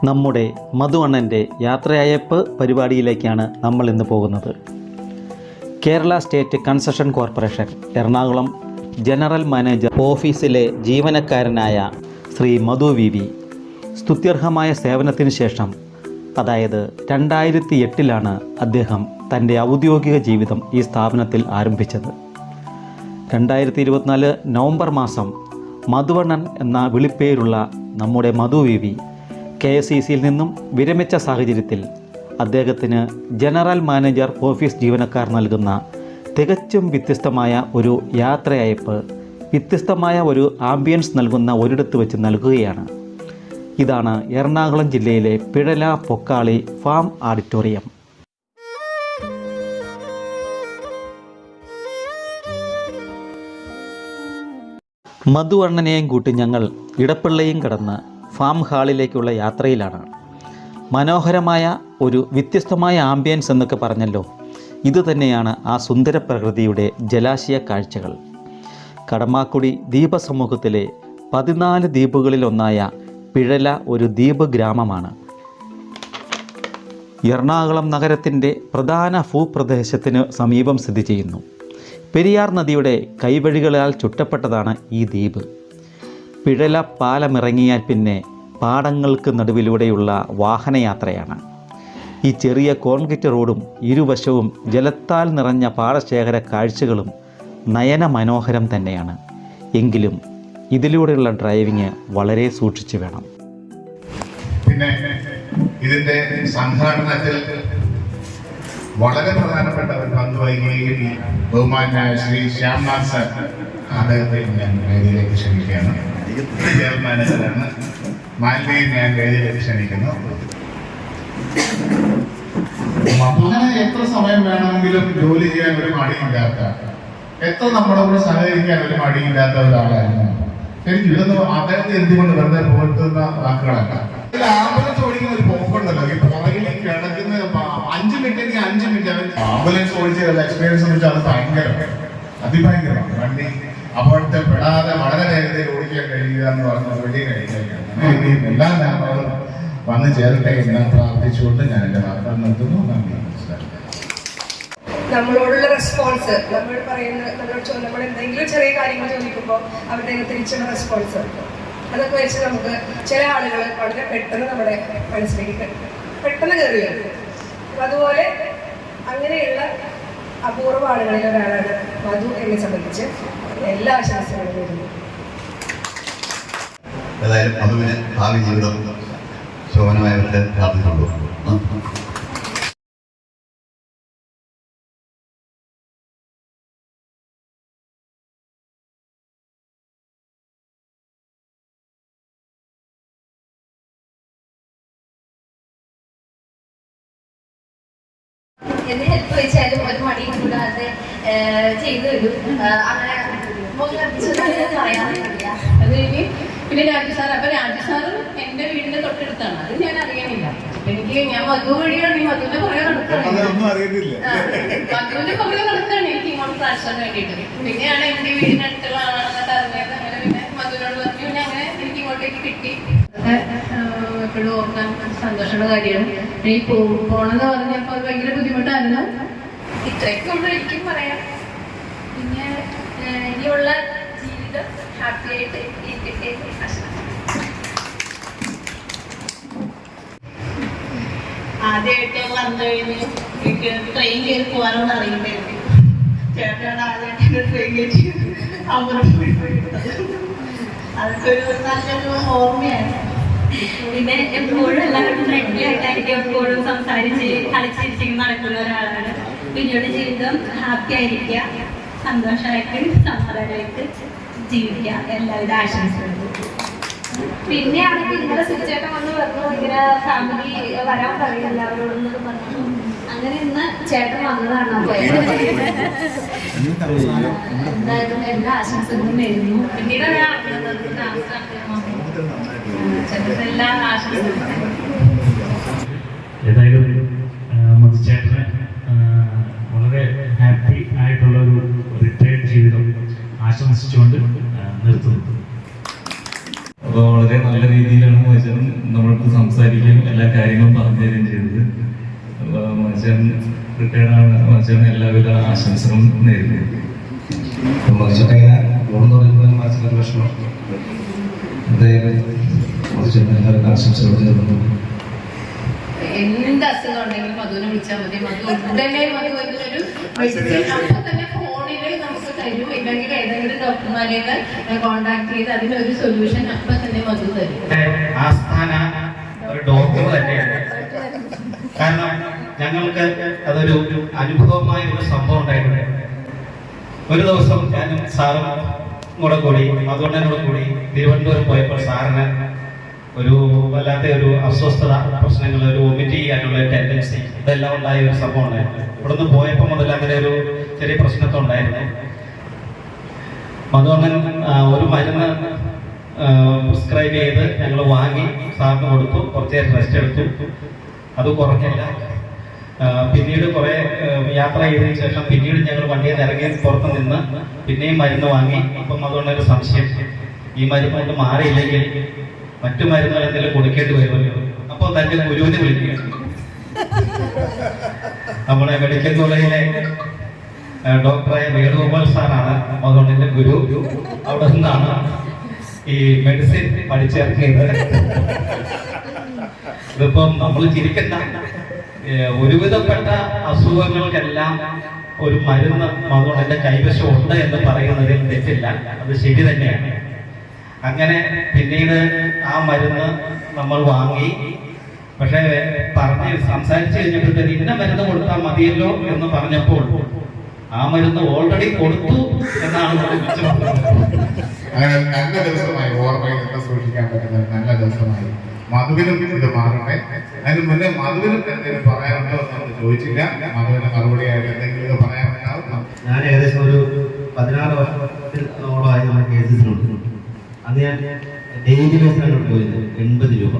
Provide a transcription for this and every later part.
നമ്മുടെ മധു അണ്ണൻ്റെ യാത്രയയപ്പ് പരിപാടിയിലേക്കാണ് നമ്മൾ ഇന്ന് പോകുന്നത്. Kerala state construction corporation Ernakulam general manager ഓഫീസിലെ ജീവനക്കാരനായ ശ്രീ മധു വി സ്തുത്യർഹമായ സേവനത്തിന് ശേഷം, അതായത് 2008 അദ്ദേഹം തൻ്റെ ഔദ്യോഗിക ജീവിതം ഈ സ്ഥാപനത്തിൽ ആരംഭിച്ചത്. 2024 നവംബർ മാസം മധുവണ്ണൻ എന്ന വിളിപ്പേരുള്ള നമ്മുടെ മധു വി KSECയിൽ നിന്നും വിരമിച്ച സാഹചര്യത്തിൽ അദ്ദേഹത്തിന് ജനറൽ മാനേജർ ഓഫീസ് ജീവനക്കാർ നൽകുന്ന തികച്ചും വ്യത്യസ്തമായ ഒരു യാത്രയയപ്പ്, വ്യത്യസ്തമായ ഒരു ആംബിയൻസ് നൽകുന്ന ഒരിടത്ത് വെച്ച് നൽകുകയാണ്. ഇതാണ് എറണാകുളം ജില്ലയിലെ പിഴല പൊക്കാളി ഫാം ഓഡിറ്റോറിയം. മധു അണ്ണനെയും കൂട്ടി ഞങ്ങൾ ഇടപ്പള്ളിയും കടന്ന് ഫാം ഹാളിലേക്കുള്ള യാത്രയിലാണ്. മനോഹരമായ ഒരു വ്യത്യസ്തമായ ആംബിയൻസ് എന്നൊക്കെ പറഞ്ഞല്ലോ, ഇതുതന്നെയാണ് ആ സുന്ദര പ്രകൃതിയുടെ ജലാശയ കാഴ്ചകൾ. കടമാക്കുടി ദ്വീപസമൂഹത്തിലെ 14 ദ്വീപുകളിലൊന്നായ പിഴല ഒരു ദ്വീപ് ഗ്രാമമാണ്. എറണാകുളം നഗരത്തിൻ്റെ പ്രധാന ഭൂപ്രദേശത്തിന് സമീപം സ്ഥിതി ചെയ്യുന്നു. പെരിയാർ നദിയുടെ കൈവഴികളാൽ ചുറ്റപ്പെട്ടതാണ് ഈ ദ്വീപ്. പിഴല പാലമിറങ്ങിയാൽ പിന്നെ പാടങ്ങൾക്ക് നടുവിലൂടെയുള്ള വാഹനയാത്രയാണ്. ഈ ചെറിയ കോൺക്രീറ്റ് റോഡും ഇരുവശവും ജലത്താൽ നിറഞ്ഞ പാടശേഖര കാഴ്ചകളും നയനമനോഹരം തന്നെയാണ്. എങ്കിലും ഇതിലൂടെയുള്ള ഡ്രൈവിങ് വളരെ സൂക്ഷിച്ചു വേണം. പിന്നെ ഇതിൻ്റെ സംഘാടനത്തിൽ വളരെ പ്രധാനപ്പെട്ട ഒരു പങ്ക് വഹിക്കുകയും ബഹുമാനായ ശ്രീ ശ്യാംനാഥ് സർ, അദ്ദേഹത്തെ ഞാൻ വേദിയിലേക്ക് ക്ഷണിക്കുകയാണ്. ജനറൽ മാനേജറാണ്. മാലിന്യം ഞാൻ വേദിയിലേക്ക് ക്ഷണിക്കുന്നു. അങ്ങനെ എത്ര സമയം വേണമെങ്കിലും ജോലി ചെയ്യാൻ ഒരു മടിയില്ലാത്ത, എത്ര നമ്മുടെ കൂടെ സഹകരിക്കാൻ ഒരു മടിയില്ലാത്ത ഒരാളായിരുന്നു. ശരിക്കും ഇതൊന്നും അദ്ദേഹത്തെ എന്തുകൊണ്ട് വെറുതെ പുകഴ്ത്തുന്ന വാക്കുകളല്ല. ആംബുലൻസ് ഓടിക്കുന്ന ഒരു പോക്കുണ്ടല്ലോ, ഈ പുറകിൽ കിടക്കുന്ന 5 മിനിറ്റ് 5 മിനിറ്റ് ആംബുലൻസ് ഓടിച്ച എക്സ്പീരിയൻസ് എന്ന് വെച്ചാൽ അത് അതിഭയങ്കരമാണ്. വണ്ടി അപ്പോഴത്തെ പെടാതെ വളരെ വേഗതയിൽ ഓടിക്കാൻ കഴിയുക എന്ന് പറഞ്ഞ വലിയ കഴിയുകയാണ്. എല്ലാ നന്മകളും വന്നു ചേരട്ടെ എന്ന് പ്രാർത്ഥിച്ചുകൊണ്ട് ഞാൻ എൻ്റെ വാർത്ത നിർത്തുന്നു. നന്ദി, നമസ്കാരം. നമ്മളോടുള്ള റെസ്പോൺസ്, നമ്മൾ എന്തെങ്കിലും ചെറിയ കാര്യങ്ങൾ ചോദിക്കുമ്പോൾ അവരുടെ തിരിച്ചുള്ള റെസ്പോൺസ്, അതൊക്കെ വെച്ച് നമുക്ക് ചില ആളുകൾ വളരെ പെട്ടെന്ന് നമ്മുടെ മനസ്സിലേക്ക് പെട്ടെന്ന് കയറി വരും. അതുപോലെ അങ്ങനെയുള്ള അപൂർവ ആളുകളിൽ ഒരാളാണ് മധു എന്നെ സംബന്ധിച്ച്. എല്ലാ ആശംസകളും വരുന്നു. ഏതായാലും മധുവിന് ഭാവി ജീവിതം ശോഭനമായവരുടെ പ്രാർത്ഥിച്ചുള്ളൂ. എന്ത് ഹെൽപ്പ് ചോദിച്ചാലും ഒരു മടിയും കൂടാതെ ചെയ്തു തരും. അങ്ങനെ പറയാറില്ല. അത് കഴിഞ്ഞ് പിന്നെ രാജു സാർ, അപ്പൊ രാജു സാറും എന്റെ വീടിന്റെ തൊട്ടടുത്താണ്. അത് ഞാൻ അറിയണില്ല. ഞാൻ മധു വഴിയാണ് ഈ മധുവിന്റെ പുറകെ നടക്കുകയാണ്. എനിക്ക് ഇങ്ങോട്ട് ട്രാൻസ്ഫറിന് വേണ്ടിയിട്ട്. പിന്നെയാണ് എന്റെ വീടിനടുത്തുള്ള ആളാണെന്നൊക്കെ അറിഞ്ഞത്. അങ്ങനെ പിന്നെ മധുവിനോട് പറഞ്ഞു. പിന്നെ അങ്ങനെ എനിക്ക് ഇങ്ങോട്ടേക്ക് കിട്ടി. എപ്പോഴും ഓർക്കാൻ സന്തോഷമുള്ള കാര്യമാണ്. ഈ പോണെന്ന് പറഞ്ഞപ്പോൾ അത് ഭയങ്കര ബുദ്ധിമുട്ടായിരുന്നു. ഇത്രയൊക്കെ ഉള്ളൂ എനിക്കും പറയാം. പിന്നെ ഇനിയുള്ള ജീവിതം ഹാപ്പി ആയിട്ട് ഇരിക്കട്ടെ. ആദ്യമായിട്ട് വന്നു കഴിഞ്ഞ് എനിക്ക് ട്രെയിൻ കയറി പോകാനൊന്നും അറിയില്ലായിരുന്നു. ചേട്ടനാണ് ആദ്യമായിട്ട് ട്രെയിൻ കയറ്റി അതൊക്കെ ഒരു നല്ലൊരു ഓർമ്മയാണ്. പിന്നെ എപ്പോഴും എല്ലാവരും ഫ്രണ്ട്ലി ആയിട്ടായിരിക്കും എപ്പോഴും സംസാരിച്ച് കളിച്ചിരിച്ചിങ്ങനെ നടക്കുന്ന ഒരാളാണ്. പിന്നീട് ജീവിതം ഹാപ്പി ആയിരിക്കുക, സന്തോഷമായിട്ട് സമാധാനമായിട്ട് ജീവിക്കുക. എല്ലാവിധ ആശംസകളും. പിന്നെ ആണെങ്കിൽ ഇന്നലെ സുചേട്ടൻ വന്ന് പറഞ്ഞു ഇങ്ങനെ ഫാമിലി വരാൻ പറയും എല്ലാവരോടൊന്നും പറഞ്ഞു. അങ്ങനെ ഇന്ന് ചേട്ടൻ വന്നതാണ്. എന്തായാലും എല്ലാ ആശംസകളും വരുന്നു. പിന്നീട് എല്ലാ ആശംസകളും. ഏതായാലും മധുചേട്ടന് വളരെ ഹാപ്പി ആയിട്ടുള്ള ഒരു റിട്ടയർഡ് ജീവിതം ആശംസിച്ചുകൊണ്ട് നിർത്തുന്നു. അപ്പോൾ വളരെ നല്ല രീതിയിലാണ് നമ്മൾ വന്ന് സംസാരിക്കുകയും എല്ലാ കാര്യങ്ങളും പറഞ്ഞു തരികയും ചെയ്തത്. മനുഷ്യൻ റിട്ടയർഡാണ്. മനുഷ്യന് എല്ലാവിധ ആശംസകളും നേരുന്നു. മനുഷ്യനെ ഗുണം പറയുമ്പോൾ മനസ്സിലൊരു വിഷമം. മനുഷ്യന് എല്ലാവരും ആശംസകൾ ചേർന്നു. എന്ത് അസുഖം ഉണ്ടെങ്കിലും മധുവിനെ വിളിച്ചാൽ മതി. മധു ഉടനെ മധു എന്നൊരു അപ്പൊ തന്നെ ഫോണിൽ നമുക്ക് തരും. ഇല്ലെങ്കിൽ ഏതെങ്കിലും ഡോക്ടർമാരെയൊക്കെ കോണ്ടാക്ട് ചെയ്ത് അതിനൊരു സൊല്യൂഷൻ അപ്പൊ തന്നെ മധു തരും. ആസ്ഥാന ഒരു ഡോക്ടർ തന്നെയാണ്. കാരണം ഞങ്ങൾക്ക് അതൊരു അനുഭവമായ ഒരു സംഭവം ഉണ്ടായിട്ടുണ്ട്. ഒരു ദിവസം ഞാനും സാറും കൂടെ കൂടി അതുകൊണ്ടൂടെ കൂടി തിരുവനന്തപുരം പോയപ്പോൾ സാറിന് ഒരു വല്ലാത്ത ഒരു അസ്വസ്ഥത, പ്രശ്നങ്ങൾ, ഒരു വൊമിറ്റ് ചെയ്യാനുള്ള ടെൻഡൻസി, ഇതെല്ലാം ഉണ്ടായ ഒരു സംഭവം ഉണ്ടായിരുന്നു. ഇവിടുന്ന് പോയപ്പോൾ മുതൽ അങ്ങനെ ഒരു ചെറിയ പ്രശ്നമൊക്കെ ഉണ്ടായിരുന്നു. അതുകൊണ്ട് ഒരു മരുന്ന് പ്രിസ്ക്രൈബ് ചെയ്ത് ഞങ്ങൾ വാങ്ങി സാറിന് കൊടുത്തു. കുറച്ച് നേരം റെസ്റ്റ് എടുത്തു. അത് കുറഞ്ഞില്ല. പിന്നീട് കുറെ യാത്ര ചെയ്തതിനു ശേഷം പിന്നീട് ഞങ്ങൾ വണ്ടിയിൽ നിന്ന് ഇറങ്ങി പുറത്ത് നിന്ന് പിന്നെയും മരുന്ന് വാങ്ങി. അപ്പം അതുകൊണ്ടൊരു സംശയം, ഈ മരുന്ന് കൊണ്ട് മാറിയില്ലെങ്കിൽ മറ്റു മരുന്നുകൾ എന്തെങ്കിലും കൊടുക്കേണ്ടി വരുമല്ലോ. അപ്പോൾ തന്റെ ഗുരുവിനെ വിളിക്കുക. നമ്മുടെ മെഡിക്കൽ കോളേജിലെ ഡോക്ടറായ വേണുഗോപാൽ സാറാണ് അതുകൊണ്ട് എൻ്റെ ഗുരു. അവിടെ നിന്നാണ് ഈ മെഡിസിൻ പഠിച്ചിറക്കിയത്. ഇതിപ്പം നമ്മൾ ചിരിക്കണ്ട, ഒരുവിധപ്പെട്ട അസുഖങ്ങൾക്കെല്ലാം ഒരു മരുന്ന് അതുകൊണ്ട് എൻ്റെ കൈവശം ഉണ്ട് എന്ന് പറയുന്നതിൽ തെറ്റില്ല. അത് ശരി തന്നെയാണ്. അങ്ങനെ പിന്നീട് ആ മരുന്ന് നമ്മൾ വാങ്ങി. പക്ഷെ സംസാരിച്ചു കഴിഞ്ഞപ്പോഴത്തേക്ക് ഇന്ന മരുന്ന് കൊടുത്താൽ മതിയല്ലോ എന്ന് പറഞ്ഞപ്പോൾ ആ മരുന്ന് ഓൾറെഡി കൊടുത്തു എന്നാണ് അങ്ങനെ നല്ല ദിവസമായി, ഓർമ്മയിൽ നിന്ന് സൂക്ഷിക്കാൻ പറ്റുന്ന നല്ല ദിവസമായി. മധുവിനും ഇത് മാറട്ടെ. അതിന് മുന്നേ മധുവിനും എന്തെങ്കിലും പറയാനുണ്ടോ എന്ന് ചോദിച്ചില്ല. മധുവിന് മറുപടിയായിട്ട് എന്തെങ്കിലും പറയാനുണ്ടാവും. ഞാൻ ഏകദേശം ഒരു 16 വർഷത്തിനോളമായി നമ്മുടെ കേസസിലുണ്ട്. അന്ന് ഞാൻ ഡെയിലി ബേസിലാണ് പോയത്. 80 രൂപ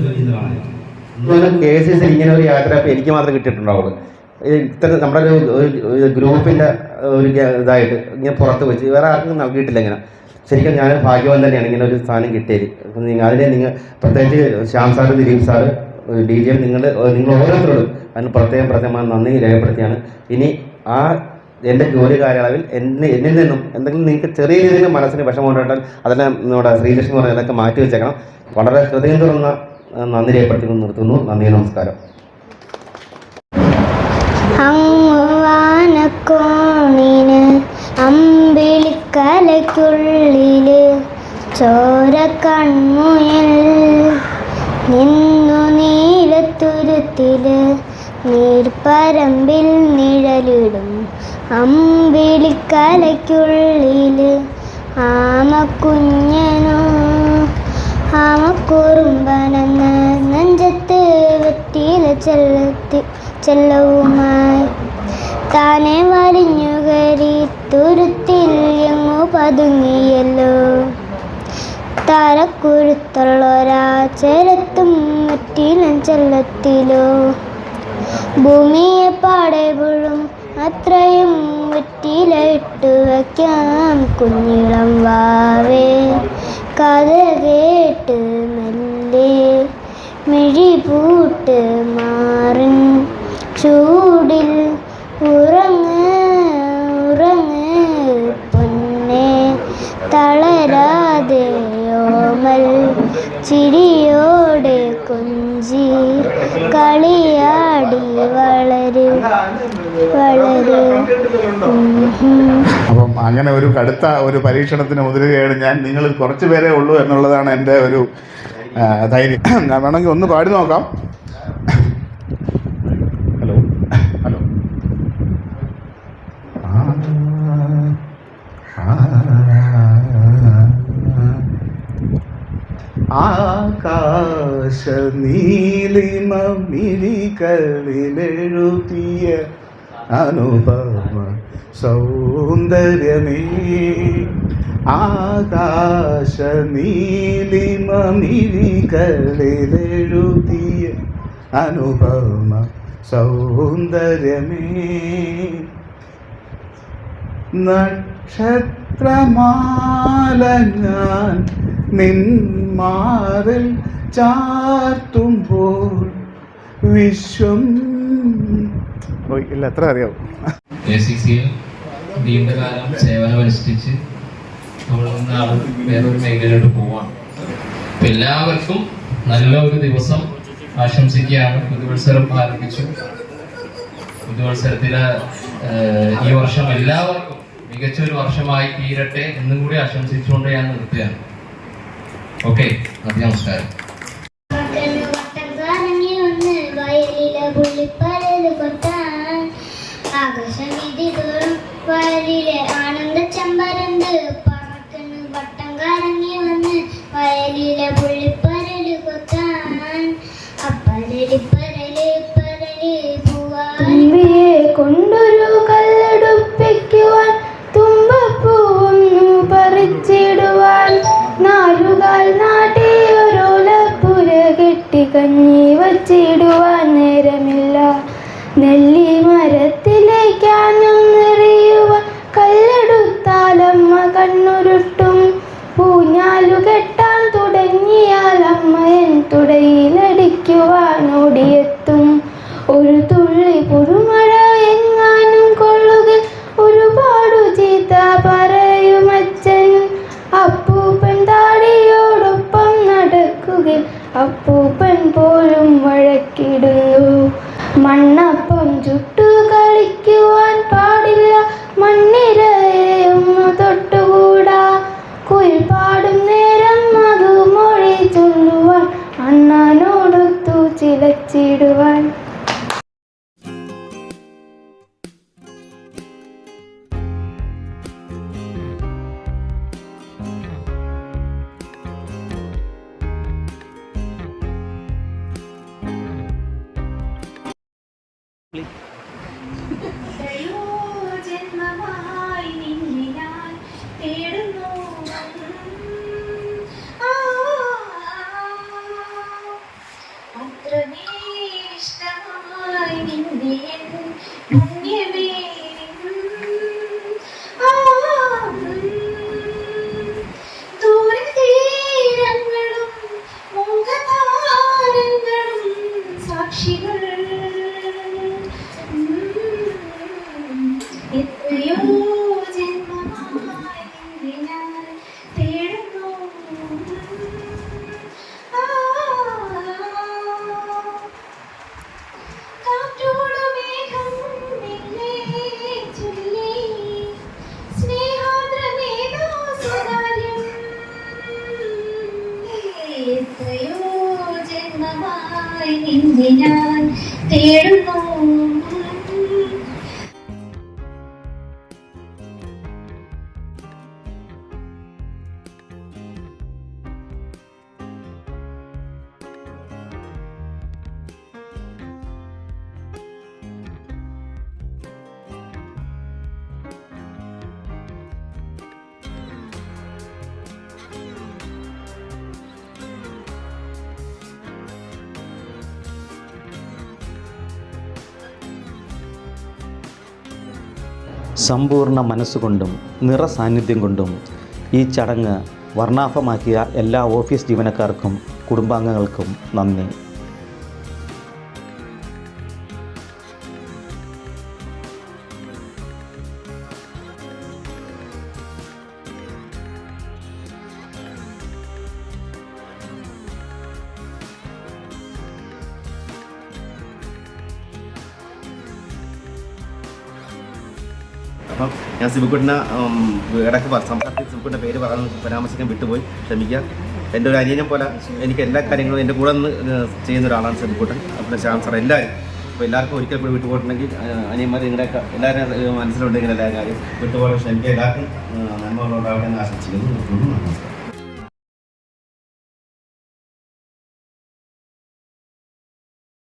ചോദിക്കുന്നതാണ്. കേസസിൽ ഇങ്ങനെ ഒരു യാത്ര എനിക്ക് മാത്രമേ കിട്ടിയിട്ടുണ്ടാവുള്ളൂ. ഇത്ര നമ്മുടെ ഒരു ഗ്രൂപ്പിൻ്റെ ഒരു ഇതായിട്ട് ഇങ്ങനെ പുറത്ത് വെച്ച് വേറെ ആർക്കും നൽകിയിട്ടില്ല. ഇങ്ങനെ ശരിക്കും ഞാൻ ഭാഗ്യവാൻ തന്നെയാണ് ഇങ്ങനെ ഒരു സാധനം കിട്ടിയത്. അതിനെ നിങ്ങൾ പ്രത്യേകിച്ച് Shyam sir, Dileep sir, DGM, നിങ്ങൾ ഓരോരുത്തരോടും അതിന് പ്രത്യേകം നന്ദി രേഖപ്പെടുത്തിയാണ്. ഇനി ആ എൻ്റെ ജോലി കാലയളവിൽ എന്നിൽ നിന്നും എന്തെങ്കിലും നിങ്ങൾക്ക് ചെറിയ രീതിയിൽ മനസ്സിന് വിഷമം ഉണ്ടായിട്ടാൽ അതിനെ നമ്മുടെ ശ്രീലക്ഷ്മി പറഞ്ഞ അതൊക്കെ മാറ്റി വെച്ചേക്കണം. വളരെ ഹൃദയം തുറന്ന നന്ദി രേഖപ്പെടുത്തി നിർത്തുന്നു. നന്ദി, നമസ്കാരം. അങ്ങുവാനക്കോണിന് അമ്പിളിക്കലയ്ക്കുള്ളില് ചോര കൺമുയൽ നിന്നു നീലത്തുരുത്തില് നീർപ്പരമ്പിൽ നിഴലിടും അമ്പിളിക്കലയ്ക്കുള്ളില് ആമക്കുഞ്ഞനോ ആമക്കുറുമ്പനെന്ന നെഞ്ചത്ത് വെറ്റില ചെല്ലവുമായി താനെ വലിഞ്ഞു കയറി തുരുത്തിൽ എങ്ങു പതുങ്ങിയല്ലോ. താരക്കുരുത്തുള്ളൊരാചരത്തും വെറ്റിലം ചെല്ലത്തിലോ. ഭൂമിയെ പാടെ വീഴും അത്രയും വെറ്റില ഇട്ടു വയ്ക്കാം കുഞ്ഞിളം വാവേ. കഥ കേട്ട് മെല്ലെ മിഴി പൂട്ട് മാറിൻ ചൂടിൽ ഉറങ്ങ് പൊന്നെ തളരാതെ ഓമൽ ചിരിയോടെ കൊഞ്ചി കളിയാടി വളര്. അപ്പം അങ്ങനെ ഒരു കടുത്ത ഒരു പരീക്ഷണത്തിന് മുതിരുകയാണ് ഞാൻ. നിങ്ങൾ കുറച്ച് പേരേ ഉള്ളൂ എന്നുള്ളതാണ് എൻ്റെ ഒരു ധൈര്യം. ഞാൻ വേണമെങ്കിൽ ഒന്ന് പാടി നോക്കാം. Hello hello. ആകാശ നീലിമ മിഴികളിലെഴുതിയ അനുപമ സൗന്ദര്യമേ. ആകാശ നീലിമ മിഴികളിലെഴുതിയ അനുപമ സൗന്ദര്യമേ. നക്ഷത്രമാല ഞാൻ നിന്മാറിൽ ചാർത്തുമ്പോൾ വിശ്വം ഇല്ല എത്ര അറിയാവും. KCCയിൽ നീണ്ടകാലം സേവനമനുഷ്ഠിച്ച് നമ്മൾ നാളെ വേറൊരു മേഖലയിലോട്ട് പോവാണ്. അപ്പം എല്ലാവർക്കും നല്ല ഒരു ദിവസം ആശംസിക്കുകയാണ്. പുതുവത്സരം ആരംഭിച്ചു. പുതുവത്സരത്തിലെ ഈ വർഷം എല്ലാവർക്കും മികച്ചൊരു വർഷമായി തീരട്ടെ എന്നും കൂടി ആശംസിച്ചുകൊണ്ട് ഞാൻ നിർത്തുകയാണ്. ഓക്കെ, നമസ്കാരം. വയലിലെ ആനന്ദ ചമ്പരന്ത് പറക്കണ് വട്ടം കറങ്ങി വന്ന് വയലിലെ പുള്ളിപ്പരല് കൊത്താൻ അപ്പരല് പരല് പരല് പൂവായെ കൊണ്ടൊരു കല്ലെടുപ്പിക്കുവാൻ തുമ്പപ്പൂവൊന്നു പറിച്ചിടുവാൻ നാലുകാൽ നാട്ടി ഒരോലപ്പുര കെട്ടി കഞ്ഞി വച്ചിടുവാൻ നേരമില്ല. നെല്ലി മരത്തിലേക്കാണെറിയുവാൻ കല്ലെടുത്താലമ്മ കണ്ണുരുട്ടും. പൂഞ്ഞാലു കെട്ടാൻ തുടങ്ങിയാൽ അമ്മയൻ തുടയിലടിക്കുവാൻ ഓടിയെത്തും. ഒരു തുള്ളി പുതുമഴ എങ്ങാനും കൊള്ളുക ഒരുപാടു ചീത്ത പറയുമച്ചൻ. അപ്പൂപ്പൻ താടിയോടൊപ്പം നടക്കുക അപ്പൂപ്പൻ പോലും വഴക്കിടുന്നു. മണ്ണപ്പം ചുട്ടു കളിക്കുവാൻ പാടില്ല, മണ്ണിരയൊന്നു തൊട്ടുകൂടാ. കുയിൽ പാടും നേരം മധുമൊഴി ചൊല്ലുവാൻ അണ്ണനോടൊത്തു ചിലച്ചിടുവാൻ. ജന്മമായി നിന്നെ ഞാൻ തേടുന്നു. അത്രമേഷ്ടമായി നിന്നെ പുണ്യമേ ദൂരതീരങ്ങളും മുഖതാരങ്ങളും സാക്ഷികൾ. എത്രയോ ജന്മമായി നിന്നെ ഞാൻ തേടുന്നു. കാറ്റോടു മേഘം മെല്ലെ ചൊല്ലി സ്നേഹാദ്രമേതോ സ്വകാര്യം. എത്രയോ ജന്മമായി നിന്നെ ഞാൻ തേടുന്നു. സമ്പൂർണ്ണ മനസ്സുകൊണ്ടും നിറസാന്നിധ്യം കൊണ്ടും ഈ ചടങ്ങ് വർണ്ണാഭമാക്കിയ എല്ലാ ഓഫീസ് ജീവനക്കാർക്കും കുടുംബാംഗങ്ങൾക്കും നന്ദി. അപ്പം ഞാൻ സിബുക്കുട്ടിനെ ഇടയ്ക്ക് സംസാരത്തിൽ സിബുക്കുട്ടിൻ്റെ പേര് പരാമർശിക്കാൻ വിട്ടുപോയി, ക്ഷമിക്കുക. എൻ്റെ ഒരു അനിയനെ പോലെ എനിക്ക് എല്ലാ കാര്യങ്ങളും എൻ്റെ കൂടെ നിന്ന് ചെയ്യുന്ന ഒരാളാണ് സിബുക്കുട്ടൻ. അപ്പോൾ ശ്യാം സാർ എല്ലാവരും. അപ്പോൾ എല്ലാവർക്കും ഒരിക്കൽ കൂടി വിട്ടുപോയിട്ടുണ്ടെങ്കിൽ അനിയന്മാർ നിങ്ങളുടെയൊക്കെ എല്ലാവരും മനസ്സിലുണ്ടെങ്കിൽ എല്ലാ കാര്യം വിട്ടുപോലെ ക്ഷമിക്കുക. എല്ലാവർക്കും നന്മകളുണ്ടാവട്ടെ എന്ന് ആശംസിക്കുന്നു.